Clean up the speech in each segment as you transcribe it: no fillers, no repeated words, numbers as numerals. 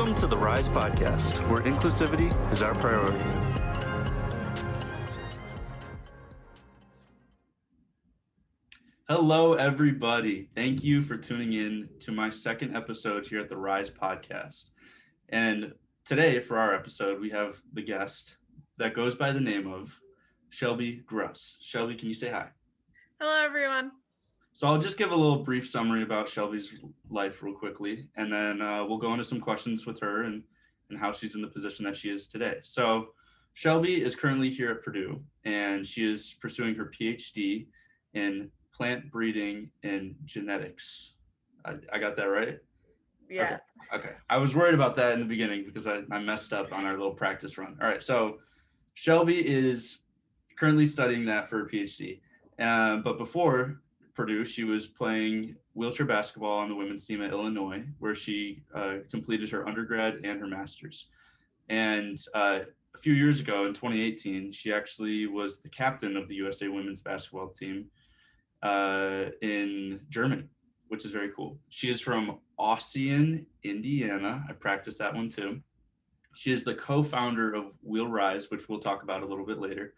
Welcome to the RIISE podcast, where inclusivity is our priority. Hello, everybody. Thank you for tuning in to my second episode here at the RIISE podcast. And today, for our episode, we have the guest that goes by the name of Shelby Gruss. Shelby, can you say hi? Hello, everyone. So I'll just give a little brief summary about Shelby's life real quickly, and then we'll go into some questions with her and how she's in the position that she is today. So Shelby is currently here at Purdue, and she is pursuing her PhD in plant breeding and genetics. I got that right? Yeah. Okay. I was worried about that in the beginning because I messed up on our little practice run. All right. So Shelby is currently studying that for her PhD. But before Purdue, she was playing wheelchair basketball on the women's team at Illinois, where she completed her undergrad and her master's. And a few years ago, in 2018, she actually was the captain of the USA women's basketball team in Germany, which is very cool. She is from Ossian, Indiana. I practiced that one too. She is the co-founder of RIISE, which we'll talk about a little bit later.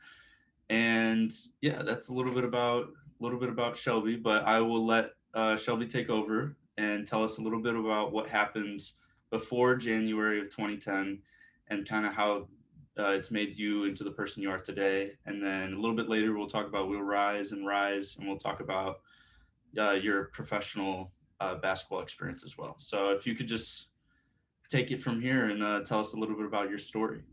And yeah, that's a little bit about Shelby, but I will let Shelby take over and tell us a little bit about what happened before January of 2010 and kind of how it's made you into the person you are today. And then a little bit later, we'll talk about RIISE and RIISE, and we'll talk about your professional basketball experience as well. So if you could just take it from here and tell us a little bit about your story.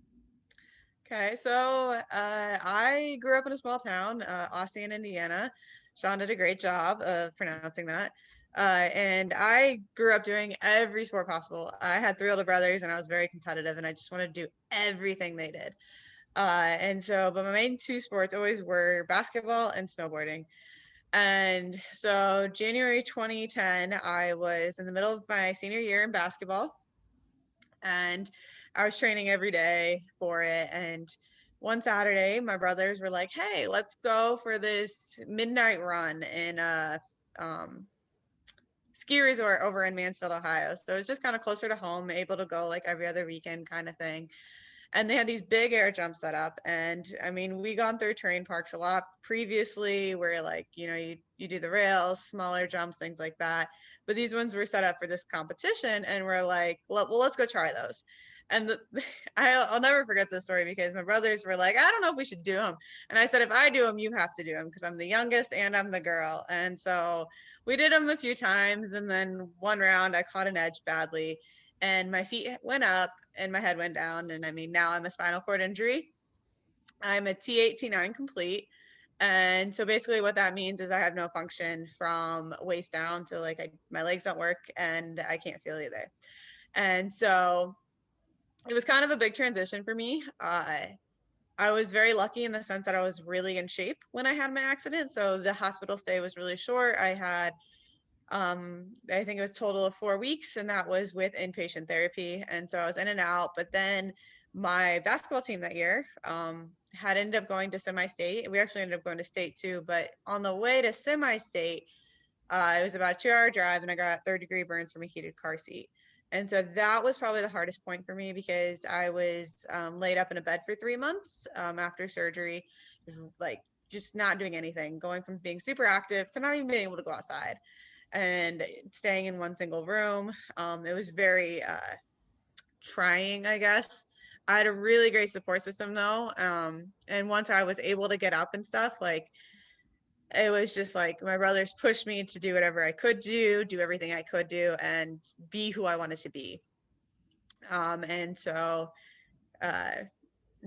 Okay, so I grew up in a small town, Ossian, Indiana. Sean did a great job of pronouncing that. And I grew up doing every sport possible. I had 3 older brothers, and I was very competitive, and I just wanted to do everything they did. But my main 2 sports always were basketball and snowboarding. And so January 2010, I was in the middle of my senior year in basketball, and I was training every day for it. And one Saturday, my brothers were like, "Hey, let's go for this midnight run in a ski resort over in Mansfield, Ohio." So it was just kind of closer to home, able to go like every other weekend kind of thing. And they had these big air jumps set up. And I mean, we gone through terrain parks a lot previously where like, you do the rails, smaller jumps, things like that. But these ones were set up for this competition, and we're like, well, let's go try those. And I'll never forget this story because my brothers were like, "I don't know if we should do them." And I said, "If I do them, you have to do them," because I'm the youngest and I'm the girl. And so we did them a few times. And then one round I caught an edge badly, and my feet went up and my head went down. And I mean, now I'm a spinal cord injury. I'm a T8, T9 complete. And so basically what that means is I have no function from waist down to like my legs don't work and I can't feel either. And so it was kind of a big transition for me. I was very lucky in the sense that I was really in shape when I had my accident. So the hospital stay was really short. I had I think it was a total of 4 weeks, and that was with inpatient therapy. And so I was in and out. But then my basketball team that year had ended up going to semi-state. We actually ended up going to state too, but on the way to semi-state, it was about a 2-hour drive, and I got 3rd-degree burns from a heated car seat. And so that was probably the hardest point for me because I was laid up in a bed for 3 months after surgery, like just not doing anything, going from being super active to not even being able to go outside and staying in one single room. It was very trying, I guess. I had a really great support system though. And once I was able to get up and stuff, like it was just like my brothers pushed me to do whatever I could do everything I could do, and be who I wanted to be. And so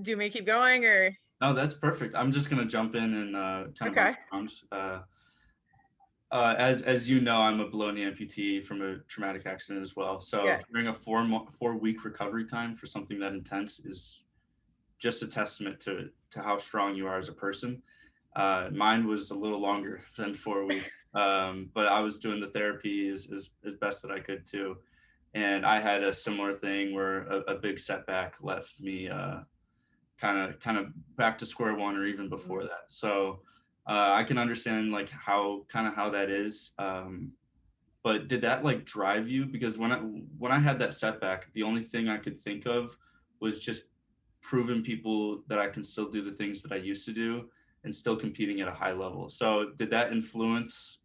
do me keep going or? No, that's perfect. I'm just going to jump in and kind Okay. of as you know, I'm a below knee amputee from a traumatic accident as well. So Yes. during a 4-week recovery time for something that intense is just a testament to how strong you are as a person. Mine was a little longer than 4 weeks, but I was doing the therapy as best that I could too. And I had a similar thing where a big setback left me kind of back to square one or even before that. So I can understand like how that is. but did that like drive you? Because when I had that setback, the only thing I could think of was just proving people that I can still do the things that I used to do and still competing at a high level. So did that influence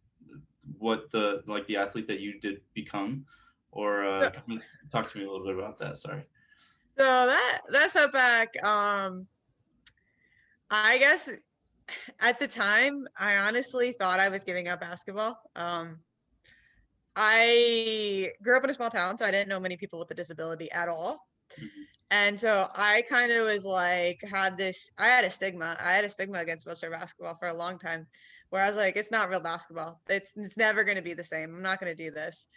what the athlete that you did become? Or So, talk to me a little bit about that. Sorry. so that setback, I guess at the time, I honestly thought I was giving up basketball. I grew up in a small town, so I didn't know many people with a disability at all. Mhm. And so I kind of was like, I had a stigma. I had a stigma against wheelchair basketball for a long time, where I was like, it's not real basketball. It's never going to be the same. I'm not going to do this.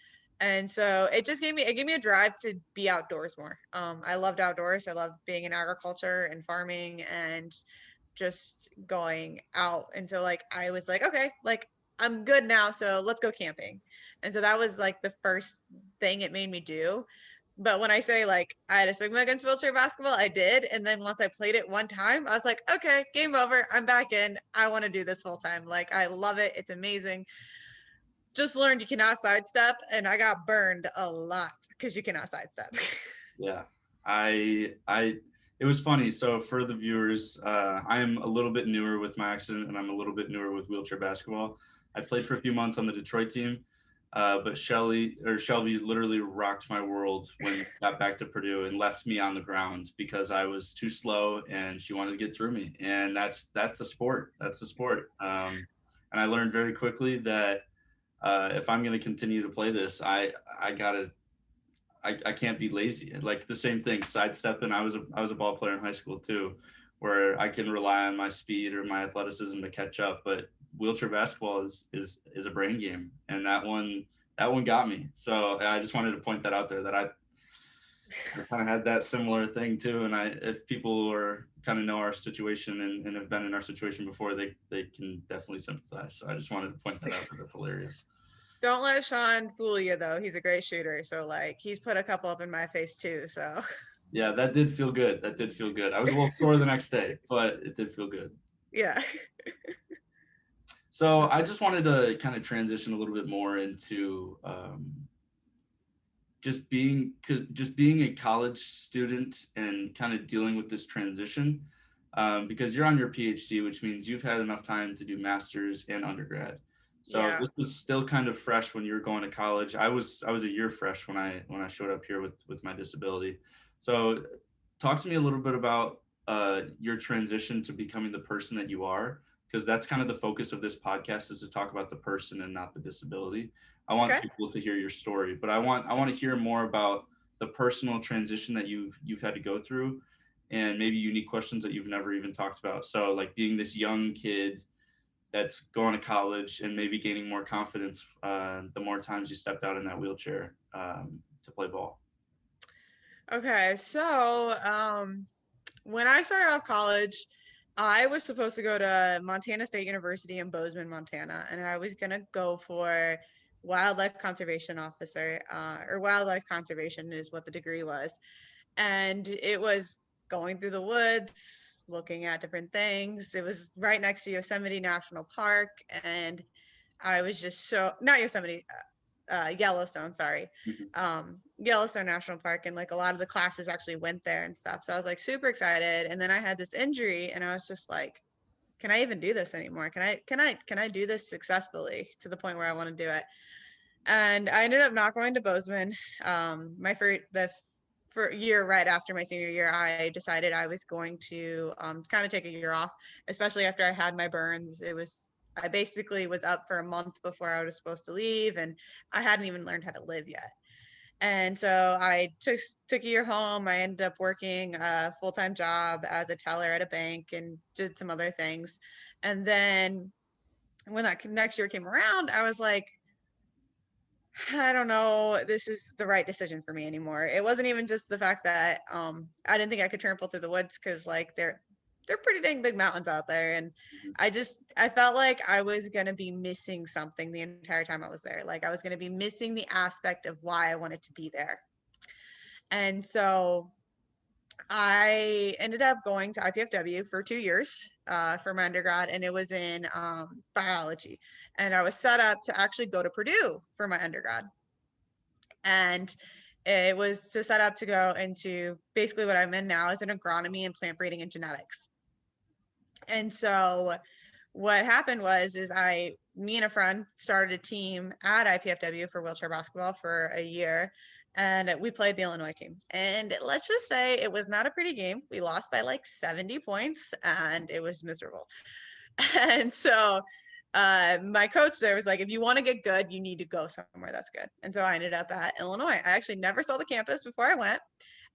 And so it gave me a drive to be outdoors more. I loved outdoors. I loved being in agriculture and farming and just going out. And so like, I was like, okay, like I'm good now. So let's go camping. And so that was like the first thing it made me do. But when I say like I had a stigma against wheelchair basketball, I did. And then once I played it one time, I was like, okay, game over. I'm back in. I want to do this full time. Like I love it. It's amazing. Just learned you cannot sidestep, and I got burned a lot because you cannot sidestep. Yeah, I it was funny. So for the viewers, I'm a little bit newer with my accident, and I'm a little bit newer with wheelchair basketball. I played for a few months on the Detroit team, but Shelby literally rocked my world when we got back to Purdue and left me on the ground because I was too slow, and she wanted to get through me. And that's the sport. That's the sport. And I learned very quickly that if I'm going to continue to play this, I gotta I can't be lazy. Like the same thing, sidestepping. I was a ball player in high school too, where I can rely on my speed or my athleticism to catch up. But wheelchair basketball is a brain game, and that one got me. So I just wanted to point that out there that I kind of had that similar thing too. And if people are kind of know our situation and have been in our situation before, they can definitely sympathize. So I just wanted to point that out because it's hilarious. Don't let Sean fool you though. He's a great shooter. So like he's put a couple up in my face too. So Yeah, that did feel good. That did feel good. I was a little sore the next day, but it did feel good. yeah. So I just wanted to kind of transition a little bit more into just being a college student and kind of dealing with this transition, because you're on your PhD, which means you've had enough time to do masters and undergrad. So Yeah. this was still kind of fresh when you were going to college. I was a year fresh when I showed up here with my disability. So talk to me a little bit about your transition to becoming the person that you are, because that's kind of the focus of this podcast, is to talk about the person and not the disability. I want Okay. people to hear your story, but I want to hear more about the personal transition that you've had to go through, and maybe unique questions that you've never even talked about. So like being this young kid that's going to college and maybe gaining more confidence the more times you stepped out in that wheelchair to play ball. Okay. So when I started off college, I was supposed to go to Montana State University in Bozeman, Montana, and I was gonna go for wildlife conservation officer, or wildlife conservation is what the degree was. And it was going through the woods, looking at different things. It was right next to Yosemite National Park, and I was just so not Yosemite, Yellowstone, sorry, Mhm. Yellowstone National Park, and like a lot of the classes actually went there and stuff. So I was like super excited, and then I had this injury, and I was just like, can I even do this anymore? Can I do this successfully to the point where I want to do it? And I ended up not going to Bozeman. My for year right after my senior year, I decided I was going to kind of take a year off, especially after I had my burns. I basically was up for a month before I was supposed to leave, and I hadn't even learned how to live yet. And so I took a year home. I ended up working a full-time job as a teller at a bank and did some other things. And then when that next year came around, I was like, I don't know, this is the right decision for me anymore. It wasn't even just the fact that I didn't think I could trample through the woods, because like they're pretty dang big mountains out there. And I felt like I was gonna be missing something the entire time I was there. Like I was gonna be missing the aspect of why I wanted to be there. And so I ended up going to IPFW for 2 years for my undergrad, and it was in biology. And I was set up to actually go to Purdue for my undergrad. And it was to set up to go into basically what I'm in now is in agronomy and plant breeding and genetics. And so what happened is me and a friend started a team at IPFW for wheelchair basketball for a year, and we played the Illinois team. And let's just say it was not a pretty game. We lost by like 70 points, and it was miserable. And so my coach there was like, if you want to get good, you need to go somewhere that's good. And so I ended up at Illinois. I actually never saw the campus before I went.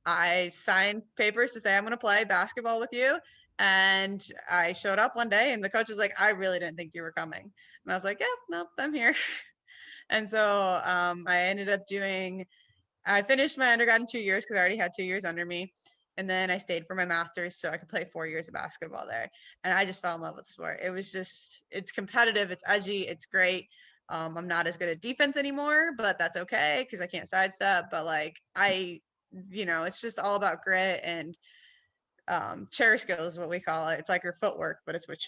I signed papers to say I'm going to play basketball with you. And I showed up one day and the coach was like, I really didn't think you were coming. And I was like, yeah, nope, I'm here. And so I finished my undergrad in 2 years because I already had 2 years under me. And then I stayed for my master's so I could play 4 years of basketball there. And I just fell in love with the sport. It's competitive, it's edgy, it's great. I'm not as good at defense anymore, but that's okay because I can't sidestep. But like it's just all about grit and chair skills is what we call it. It's like your footwork, but it's with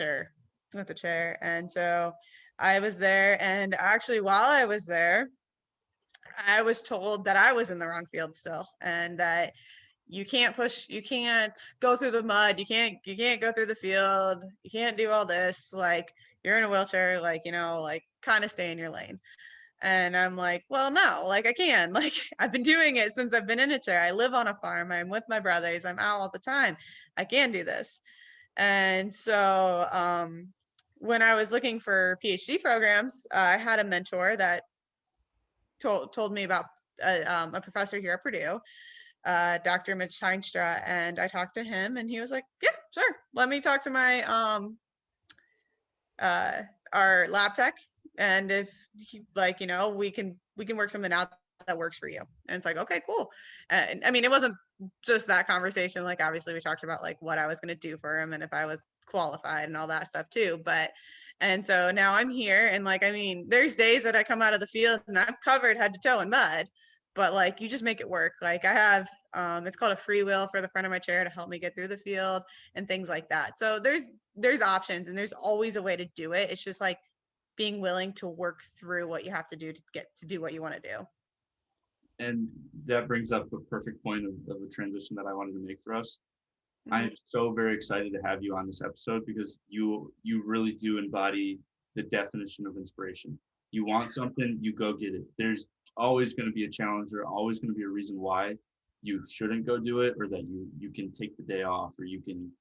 the chair. And so I was there, and actually while I was there, I was told that I was in the wrong field still, and that you can't go through the mud, you can't go through the field, you can't do all this, like you're in a wheelchair, like like kind of stay in your lane. And I'm like, well, no, like I can, like I've been doing it since I've been in a chair. I live on a farm, I'm with my brothers, I'm out all the time, I can do this. And so when I was looking for PhD programs, I had a mentor that told me about a professor here at Purdue, Dr. Mitch Heinstra, and I talked to him, and he was like, "Yeah, sure. Let me talk to my our lab tech, and if we can work something out that works for you." And it's like, okay, cool. And I mean, it wasn't just that conversation. Like, obviously, we talked about like what I was going to do for him and if I was qualified and all that stuff too. And so now I'm here, and like, I mean, there's days that I come out of the field and I'm covered head to toe in mud, but like, you just make it work. Like I have, it's called a free wheel for the front of my chair to help me get through the field and things like that. So there's options, and there's always a way to do it. It's just like being willing to work through what you have to do to get to do what you want to do. And that brings up a perfect point of the transition that I wanted to make for us. I'm Mm-hmm. so very excited to have you on this episode because you really do embody the definition of inspiration. You want something, you go get it. There's always going to be a challenge, or always going to be a reason why you shouldn't go do it, or that you can take the day off, or you can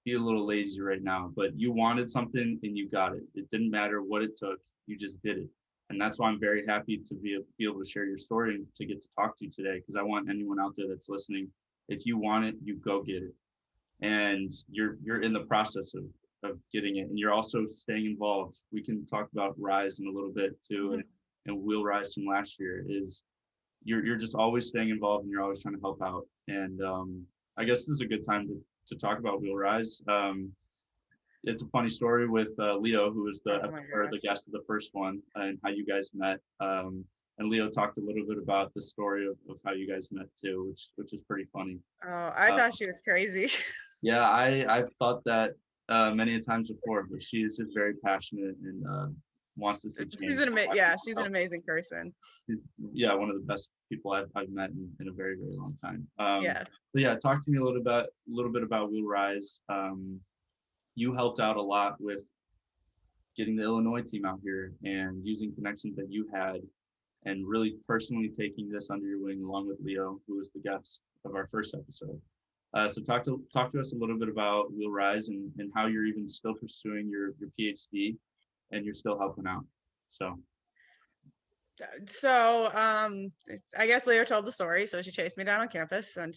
be a little lazy right now. But you wanted something and you got it. It didn't matter what it took, you just did it. And that's why I'm very happy to be able to share your story and to get to talk to you today, because I want anyone out there that's listening, if you want it, you go get it. And you're in the process of getting it, and you're also staying involved. We can talk about RIISE in a little bit too, and We'll Rise from last year. Is you're just always staying involved, and you're always trying to help out. And I guess this is a good time to talk about We'll Rise. It's a funny story with Leo, who was Oh my the gosh. guest of the first one, and how you guys met. And Leo talked a little bit about the story of how you guys met too, which is pretty funny. Oh, I Uh, thought she was crazy. Yeah, I've thought that many a times before, but she is just very passionate and wants to see change. She's an amazing person. Yeah, one of the best people I've met in a very, very long time. Yeah. So yeah, talk to me a little bit about We'll Rise. You helped out a lot with getting the Illinois team out here and using connections that you had, and really personally taking this under your wing along with Leo, who was the guest of our first episode. So talk to us a little bit about We'll Rise, and how you're even still pursuing your PhD, and you're still helping out. So I guess Leo told the story. So she chased me down on campus, and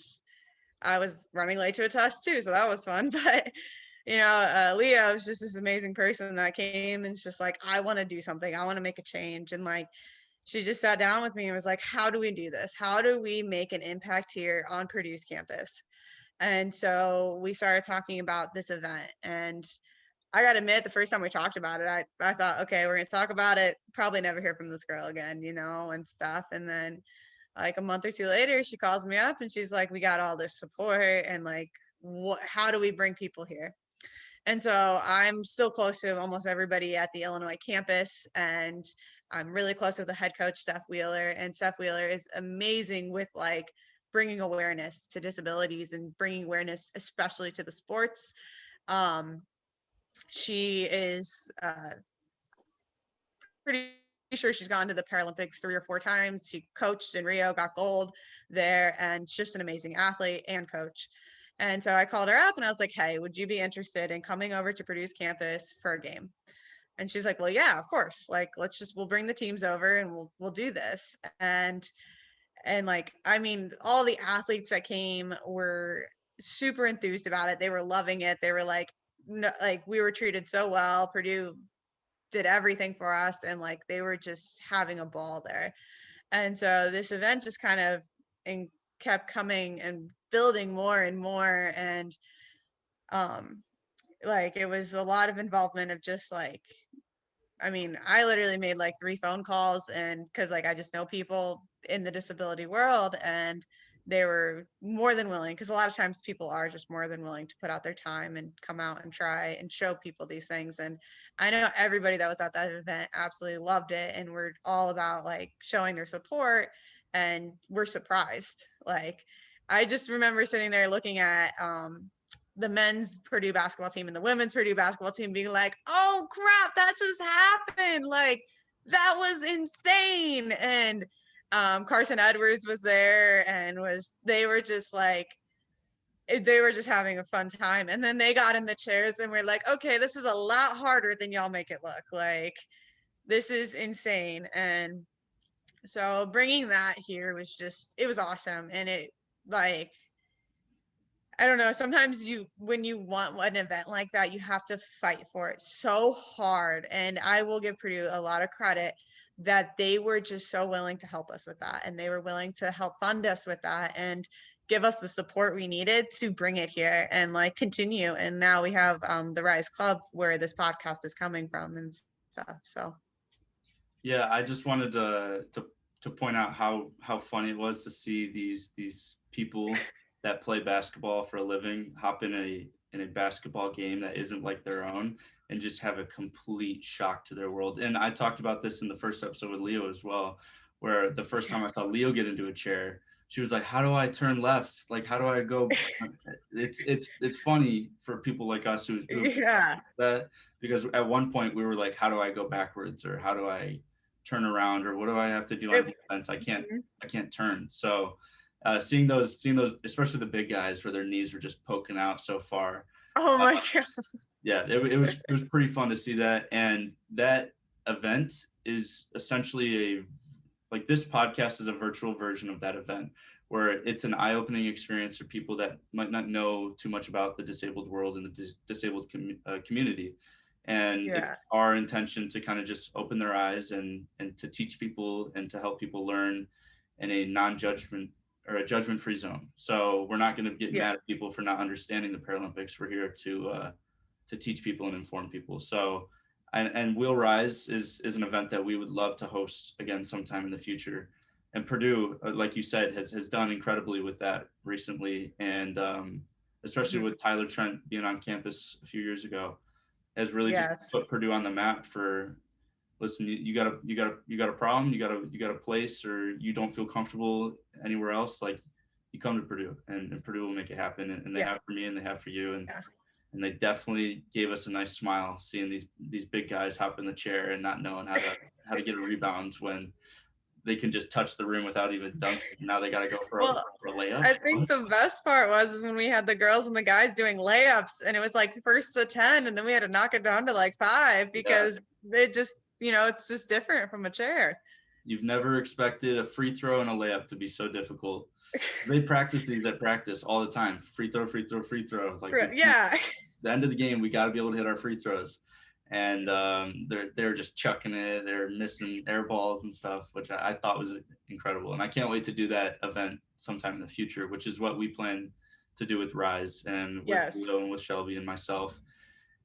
I was running late to a test too, so that was fun. But Leo was just this amazing person that came and just like, I want to do something, I want to make a change. And like, she just sat down with me and was like, how do we do this? How do we make an impact here on Purdue's campus? And so we started talking about this event. And I got to admit, the first time we talked about it, I thought, okay, we're going to talk about it, probably never hear from this girl again, and stuff. And then like a month or two later, she calls me up and she's like, we got all this support and like, how do we bring people here? And so I'm still close to almost everybody at the Illinois campus, and I'm really close with the head coach, Steph Wheeler. And Steph Wheeler is amazing with like bringing awareness to disabilities and bringing awareness, especially to the sports. She is pretty sure she's gone to the Paralympics 3 or 4 times. She coached in Rio, got gold there, and she's just an amazing athlete and coach. And so I called her up and I was like, hey, would you be interested in coming over to Purdue's campus for a game? And she's like, well, yeah, of course. Like, we'll bring the teams over and we'll do this. And like, I mean, all the athletes that came were super enthused about it. They were loving it. They were like, no, like we were treated so well. Purdue did everything for us, and like they were just having a ball there. And so this event just kind of kept coming and building more and more. And like it was a lot of involvement of just like, I mean, I literally made like 3 phone calls, and because like I just know people in the disability world, and they were more than willing, because a lot of times people are just more than willing to put out their time and come out and try and show people these things. And I know everybody that was at that event absolutely loved it, and we're all about like showing their support, and we're surprised. Like I just remember sitting there looking at the men's Purdue basketball team and the women's Purdue basketball team being like, oh crap, that just happened. Like that was insane. And Carson Edwards was there, and they were just having a fun time. And then they got in the chairs and we're like, okay, this is a lot harder than y'all make it look. Like this is insane. And so bringing that here it was awesome. And it like, I don't know, sometimes when you want an event like that, you have to fight for it so hard. And I will give Purdue a lot of credit that they were just so willing to help us with that. And they were willing to help fund us with that and give us the support we needed to bring it here and like continue. And now we have the RIISE Club where this podcast is coming from and stuff. So Yeah, I just wanted to point out how funny it was to see these people that play basketball for a living hop in a basketball game that isn't like their own and just have a complete shock to their world. And I talked about this in the first episode with Leo as well, where the first time I saw Leo get into a chair, she was like, how do I turn left? Like, how do I go? It's funny for people like us who yeah. that, because at one point we were like, how do I go backwards, or how do I turn around, or what do I have to do on defense? I can't turn. So seeing those, especially the big guys where their knees were just poking out so far. Oh my God. Yeah, it was pretty fun to see that. And that event is essentially like this podcast is a virtual version of that event, where it's an eye-opening experience for people that might not know too much about the disabled world and the disabled community. And it's our intention to kind of just open their eyes and to teach people and to help people learn in a non-judgment or a judgment-free zone. So we're not going to get mad at people for not understanding the Paralympics. We're here to teach people and inform people. So, and We'll Rise is an event that we would love to host again sometime in the future. And Purdue, like you said, has done incredibly with that recently, and especially with Tyler Trent being on campus a few years ago, has really just put Purdue on the map for, listen, you got a problem, you got a place, or you don't feel comfortable anywhere else, like you come to Purdue, and Purdue will make it happen. And they have for me, and they have for you. And they definitely gave us a nice smile seeing these big guys hop in the chair and not knowing how to get a rebound when they can just touch the rim without even dunking. Now they got to go for a layup. I think the best part was when we had the girls and the guys doing layups, and it was like first to 10, and then we had to knock it down to like 5 because it just, it's just different from a chair. You've never expected a free throw and a layup to be so difficult. They practice these at practice all the time. Free throw, free throw, free throw. Like the end of the game, we got to be able to hit our free throws. And they're just chucking it. They're missing air balls and stuff, which I thought was incredible. And I can't wait to do that event sometime in the future, which is what we plan to do with RIISE and with Leo and with Shelby and myself.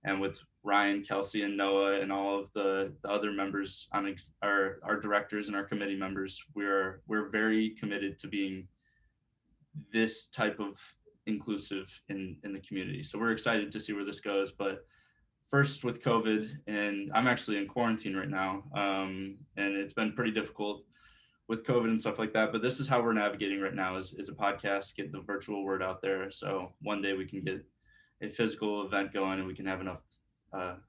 and with Ryan, Kelsey, and Noah, and all of the other members on our directors and our committee members, we're very committed to being this type of inclusive in the community. So we're excited to see where this goes. But first with COVID, and I'm actually in quarantine right now, and it's been pretty difficult with COVID and stuff like that. But this is how we're navigating right now is a podcast, get the virtual word out there. So one day we can get a physical event going and we can have enough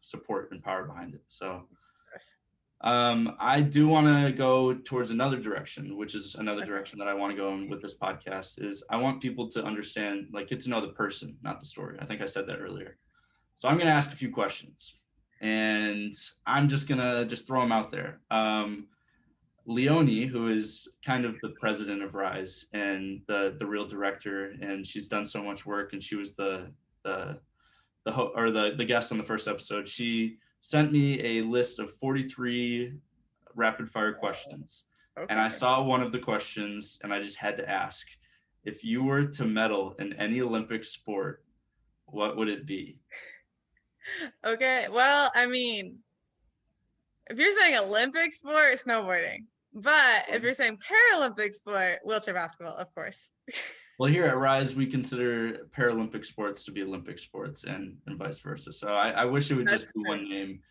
support and power behind it. So I do want to go towards another direction, which is another direction that I want to go in with this podcast is I want people to understand, like, get to know the person, not the story. I think I said that earlier. So I'm going to ask a few questions and I'm just going to throw them out there. Leonie, who is kind of the president of RIISE and the real director, and she's done so much work, and she was the guest on the first episode. She sent me a list of 43 rapid fire questions. Okay. And I saw one of the questions and I just had to ask, if you were to medal in any Olympic sport, what would it be? Okay, well, I mean, if you're saying Olympic sport, snowboarding. But if you're saying Paralympic sport, wheelchair basketball, of course. Well, here at RIISE, we consider Paralympic sports to be Olympic sports and vice versa. So I wish it would just be one name.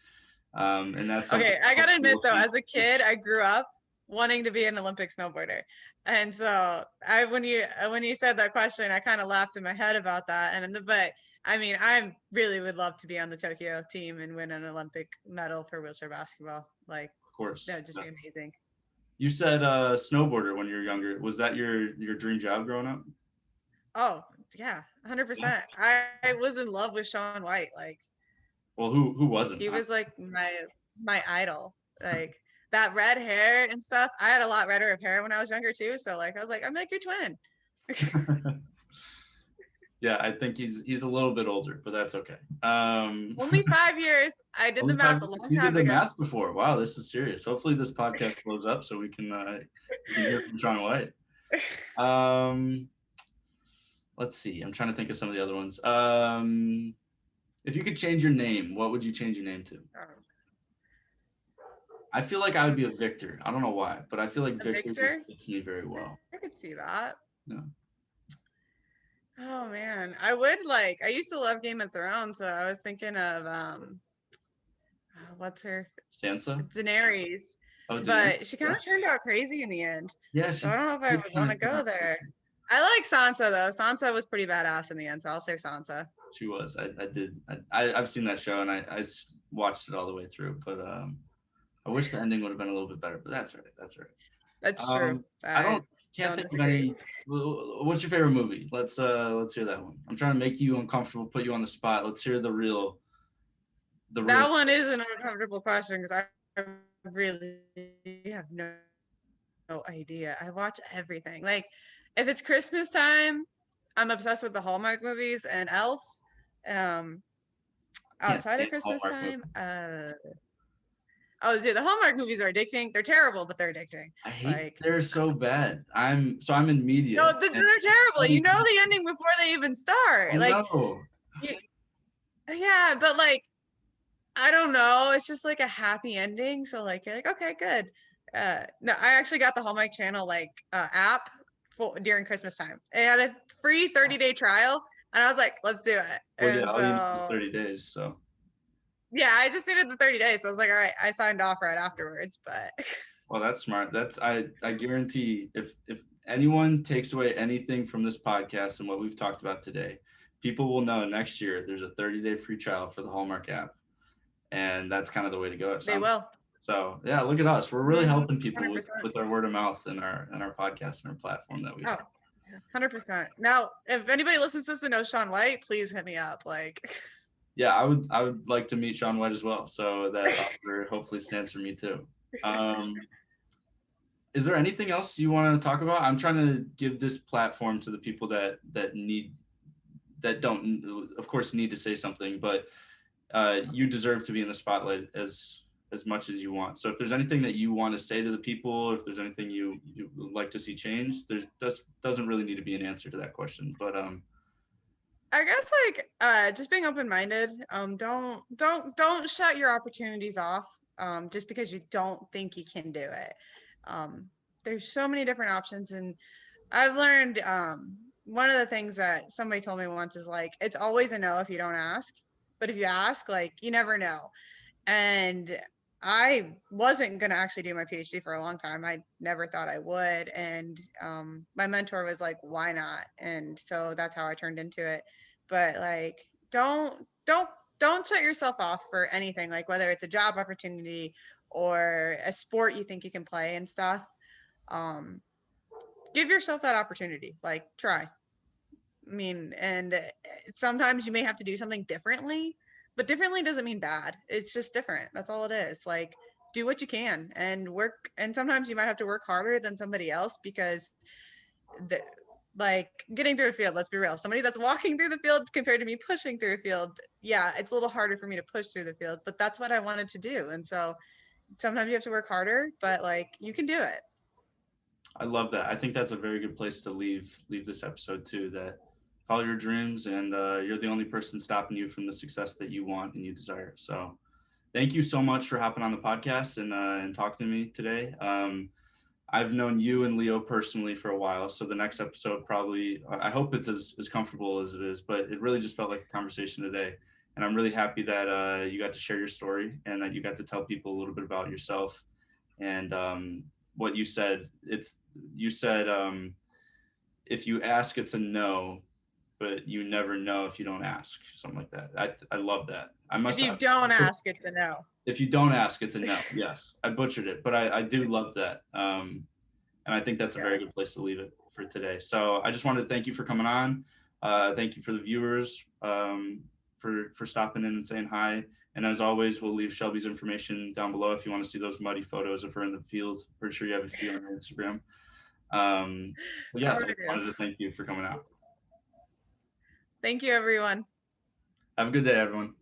And that's okay. I gotta admit though, as a kid, I grew up wanting to be an Olympic snowboarder. And so when you said that question, I kind of laughed in my head about that. But I mean, I really would love to be on the Tokyo team and win an Olympic medal for wheelchair basketball. Like, of course, that would just be amazing. You said snowboarder when you were younger. Was that your dream job growing up? Oh yeah, 100%. Yeah. I was in love with Shaun White. Like, well, who wasn't? He was like my idol. Like that red hair and stuff. I had a lot redder of hair when I was younger too. So like I was like, I'm like your twin. Yeah, I think he's a little bit older, but that's okay. Only 5 years. I did the math a long time ago. You did the math before. Wow, this is serious. Hopefully this podcast blows up so we can hear from Shaun White. Let's see. I'm trying to think of some of the other ones. If you could change your name, what would you change your name to? I feel like I would be a Victor. I don't know why, but I feel like Victor fits me very well. I could see that. Yeah. Oh man, I used to love Game of Thrones, so I was thinking of what's her? Sansa? Daenerys. Oh, but she kind of turned out crazy in the end. Yeah. So I don't know if I would want to go there. I like Sansa though. Sansa was pretty badass in the end, so I'll say Sansa. She was. I've seen that show and I watched it all the way through, but I wish the ending would have been a little bit better, but that's all right. That's all right. That's true. Can't think of any. What's your favorite movie? Let's hear that one. I'm trying to make you uncomfortable, put you on the spot. Let's hear the real. That one is an uncomfortable question because I really have no idea. I watch everything. Like if it's Christmas time, I'm obsessed with the Hallmark movies and Elf. Outside of Christmas time, oh, dude, the Hallmark movies are addicting. They're terrible, but they're addicting. I hate. They're so bad. I'm in media. No, they're terrible. You know the ending before they even start. Yeah, but like, I don't know. It's just like a happy ending. So like, you're like, okay, good. No, I actually got the Hallmark Channel app during Christmas time. It had a free 30-day trial, and I was like, let's do it. Well, yeah, 30 days. So. Yeah, I just needed the 30 days. So I was like, all right, I signed off right afterwards, but. Well, that's smart. I guarantee if anyone takes away anything from this podcast and what we've talked about today, people will know next year there's a 30-day free trial for the Hallmark app. And that's kind of the way to go. They will. So yeah, look at us. We're really helping people with our word of mouth and our podcast and our platform that we have. 100%. Now, if anybody listens to this and knows Shaun White, please hit me up. Yeah, I would like to meet Shaun White as well. So that offer hopefully stands for me too. Is there anything else you want to talk about? I'm trying to give this platform to the people that don't, of course, need to say something, but you deserve to be in the spotlight as much as you want. So if there's anything that you want to say to the people, if there's anything you would like to see changed, doesn't really need to be an answer to that question. But I guess just being open-minded. Don't shut your opportunities off just because you don't think you can do it. There's so many different options, and I've learned one of the things that somebody told me once is like it's always a no if you don't ask, but if you ask, like you never know. And I wasn't going to actually do my PhD for a long time. I never thought I would. And my mentor was like, why not? And so that's how I turned into it. But like, don't shut yourself off for anything, like whether it's a job opportunity or a sport you think you can play and stuff. Give yourself that opportunity, like try. I mean, and sometimes you may have to do something differently, but differently doesn't mean bad. It's just different. That's all it is. Like, do what you can and work. And sometimes you might have to work harder than somebody else because, the, like, getting through a field, let's be real. Somebody that's walking through the field compared to me pushing through a field, yeah, it's a little harder for me to push through the field, but that's what I wanted to do. And so sometimes you have to work harder, but like, you can do it. I love that. I think that's a very good place to leave this episode too. That follow your dreams, and you're the only person stopping you from the success that you want and you desire. So, thank you so much for hopping on the podcast and talking to me today. I've known you and Leo personally for a while, so the next episode probably, I hope it's as comfortable as it is, but it really just felt like a conversation today. And I'm really happy that you got to share your story and that you got to tell people a little bit about yourself. And what you said, you said, if you ask, it's a no, but you never know if you don't ask, something like that. I love that. I must If you have, don't ask, it's a no. if you don't ask, it's a no. Yes, I butchered it, but I do love that. And I think that's a very good place to leave it for today. So I just wanted to thank you for coming on. Thank you for the viewers for stopping in and saying hi. And as always, we'll leave Shelby's information down below if you want to see those muddy photos of her in the field. Pretty sure you have a few on your Instagram. But yes, I wanted to thank you for coming out. Thank you, everyone. Have a good day, everyone.